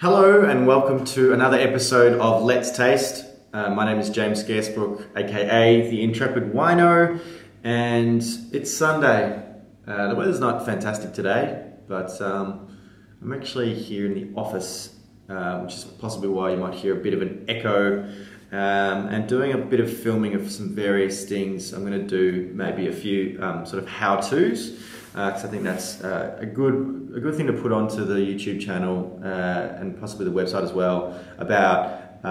Hello and welcome to another episode of Let's Taste. My name is James Garesbrook, aka the Intrepid Wino, and it's Sunday. The weather's not fantastic today, but I'm actually here in the office, which is possibly why you might hear a bit of an echo, and doing a bit of filming of some various things. I'm going to do maybe a few sort of how-tos, because I think that's a good thing to put onto the YouTube channel and possibly the website as well, about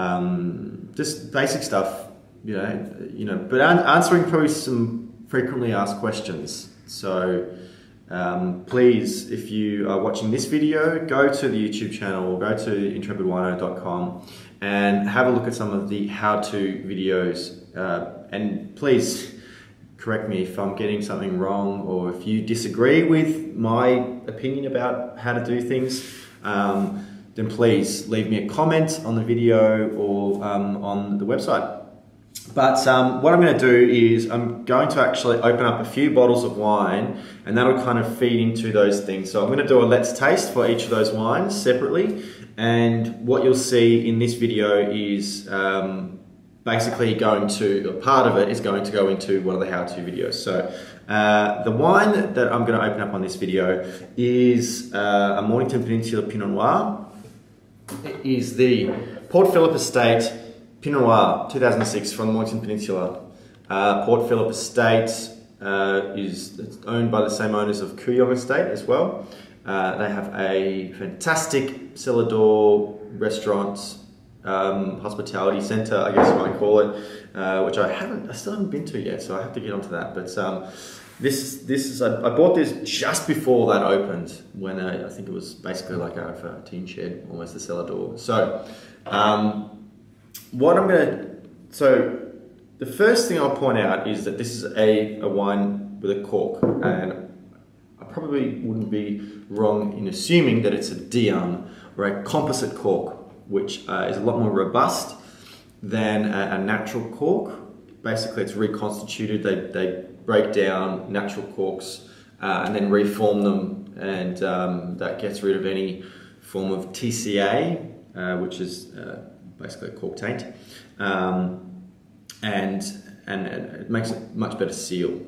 just basic stuff, you know, but answering probably some frequently asked questions. So please, if you are watching this video, go to the YouTube channel or go to intrepidwino.com and have a look at some of the how-to videos, and please correct me if I'm getting something wrong, or if you disagree with my opinion about how to do things, then please leave me a comment on the video or on the website. But what I'm going to do is I'm going to actually open up a few bottles of wine, and that'll kind of feed into those things. So I'm going to do a let's taste for each of those wines separately, and what you'll see in this video is basically part of it is going to go into one of the how-to videos. So the wine that I'm going to open up on this video is a Mornington Peninsula Pinot Noir. It is the Port Phillip Estate Pinot Noir 2006 from the Mornington Peninsula. Port Phillip Estate is owned by the same owners of Kooyong Estate as well. They have a fantastic cellar door restaurant, hospitality centre, I guess you might call it, which I still haven't been to yet, so I have to get onto that. But I bought this just before that opened, when I think it was basically like out of a teen shed, almost the cellar door. So the first thing I'll point out is that this is a wine with a cork, and I probably wouldn't be wrong in assuming that it's a Diam or a composite cork, which is a lot more robust than a natural cork. Basically, it's reconstituted. They break down natural corks and then reform them, and that gets rid of any form of TCA, which is basically a cork taint, and it makes a much better seal,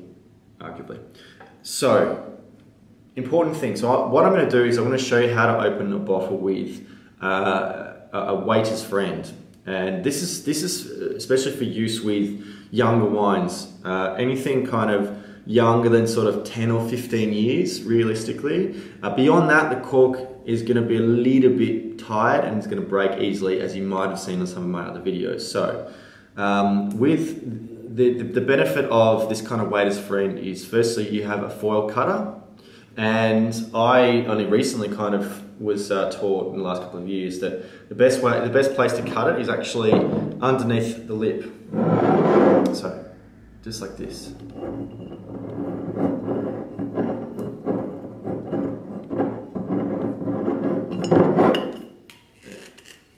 arguably. So, important thing. So what I'm going to do is I'm going to show you how to open a bottle with a waiter's friend, and this is especially for use with younger wines, anything kind of younger than sort of 10 or 15 years realistically. Beyond that, the cork is going to be a little bit tired and it's going to break easily, as you might have seen on some of my other videos. So with the benefit of this kind of waiter's friend is, firstly, you have a foil cutter. And I only recently kind of was taught in the last couple of years that the best place to cut it is actually underneath the lip. So, just like this.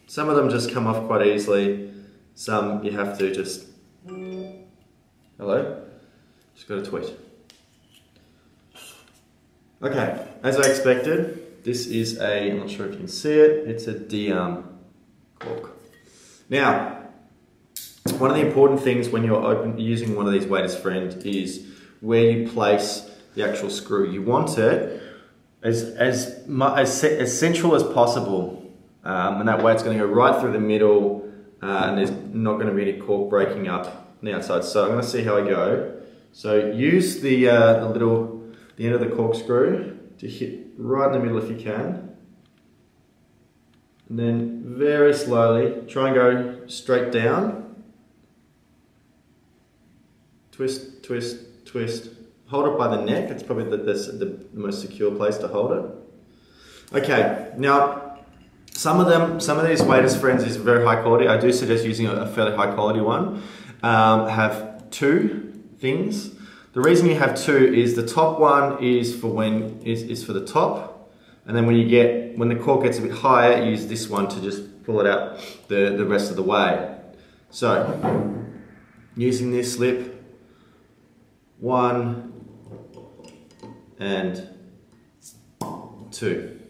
Some of them just come off quite easily. Some you have to just, hello? Just got a tweet. Okay, as I expected, this is I'm not sure if you can see it, it's a Diam cork. Now, one of the important things when you're using one of these waiter's friend is where you place the actual screw. You want it as central as possible, and that way it's going to go right through the middle, and there's not going to be any cork breaking up on the outside. So I'm going to see how I go. So use the end of the corkscrew to hit right in the middle if you can, and then very slowly try and go straight down. Twist, twist, twist. Hold it by the neck. It's probably the most secure place to hold it. Okay, now some of these waiter's friends is very high quality. I do suggest using a fairly high quality one. Have two things. The reason you have two is the top one is for the top, and then when the cork gets a bit higher, use this one to just pull it out the rest of the way. So, using this lip, 1 and 2.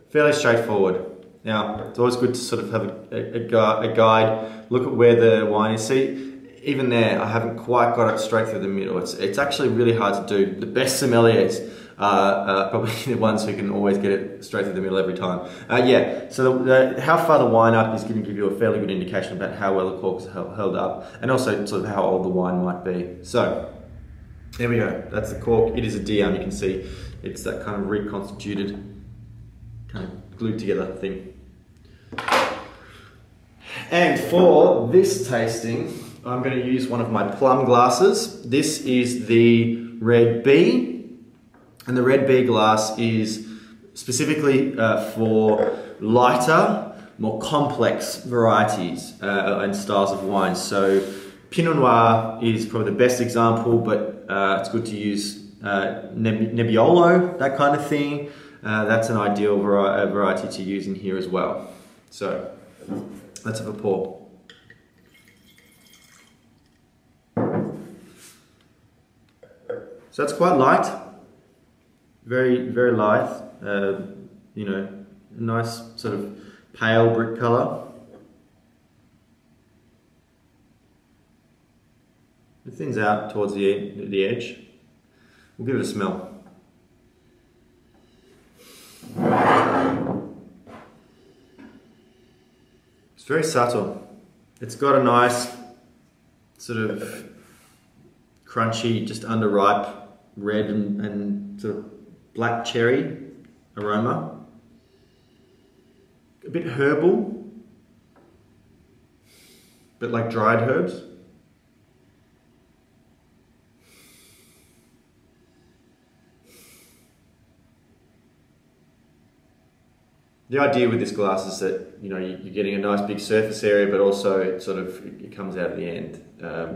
Fairly straightforward. Now, it's always good to sort of have a guide, look at where the wine is. See, even there, I haven't quite got it straight through the middle. It's actually really hard to do. The best sommeliers are probably the ones who can always get it straight through the middle every time. Yeah, so how far the wine up is going to give you a fairly good indication about how well the cork's held up, and also sort of how old the wine might be. So, there we go. That's the cork. It is a Diam. You can see it's that kind of reconstituted, kind of glued together thing. And for this tasting, I'm going to use one of my plum glasses. This is the Red B, and the Red B glass is specifically for lighter, more complex varieties and styles of wine. So Pinot Noir is probably the best example, but it's good to use Nebbiolo, that kind of thing. That's an ideal variety to use in here as well. So let's have a pour. So it's quite light, very, very light, you know, a nice sort of pale brick colour. It thins out towards the edge. We'll give it a smell. It's very subtle. It's got a nice sort of crunchy, just underripe red and sort of black cherry aroma. A bit herbal, but like dried herbs. The idea with this glass is that, you know, you're getting a nice big surface area, but also it sort of it comes out at the end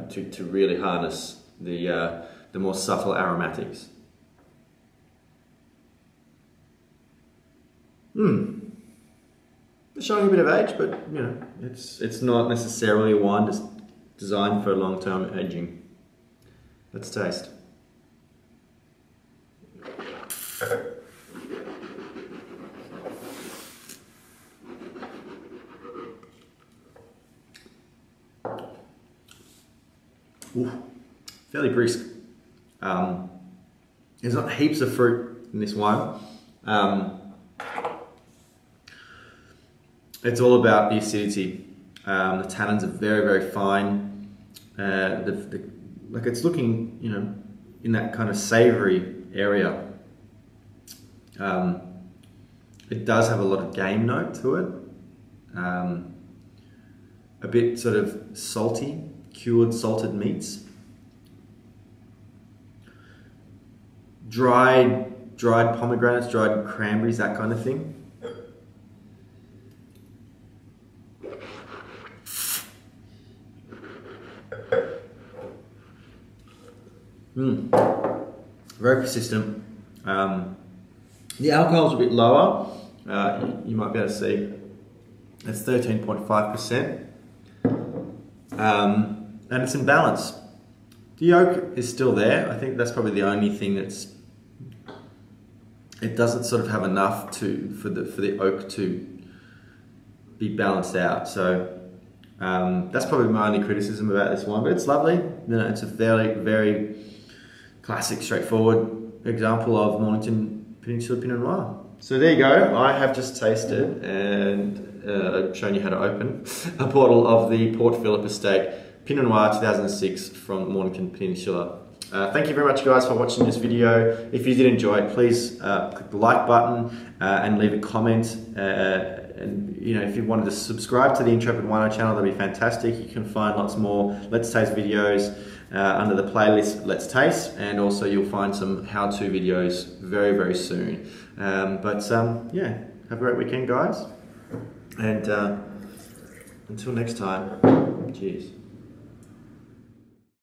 to really harness the more subtle aromatics. It's showing a bit of age, but you know, it's not necessarily a wine just designed for long-term aging. Let's taste. Ooh, fairly brisk. There's not heaps of fruit in this wine. It's all about the acidity. The tannins are very, very fine. Like it's looking, you know, in that kind of savoury area. It does have a lot of game note to it. A bit sort of salty, cured salted meats. Dried pomegranates, dried cranberries, that kind of thing. Very persistent. The alcohol's a bit lower. You might be able to see it's 13.5%. And it's in balance. The oak is still there. I think that's probably the only thing it doesn't sort of have enough for the oak to be balanced out. So that's probably my only criticism about this wine, but it's lovely. You know, it's a very, very classic, straightforward example of Mornington Peninsula Pinot Noir. So there you go. I have just tasted and shown you how to open a bottle of the Port Phillip Estate Pinot Noir 2006 from Mornington Peninsula. Thank you very much, guys, for watching this video. If you did enjoy it, please click the like button and leave a comment. And you know, if you wanted to subscribe to the Intrepid Wino channel, that'd be fantastic. You can find lots more Let's Taste videos under the playlist Let's Taste, and also you'll find some how-to videos very, very soon. Yeah, have a great weekend, guys, and until next time, cheers.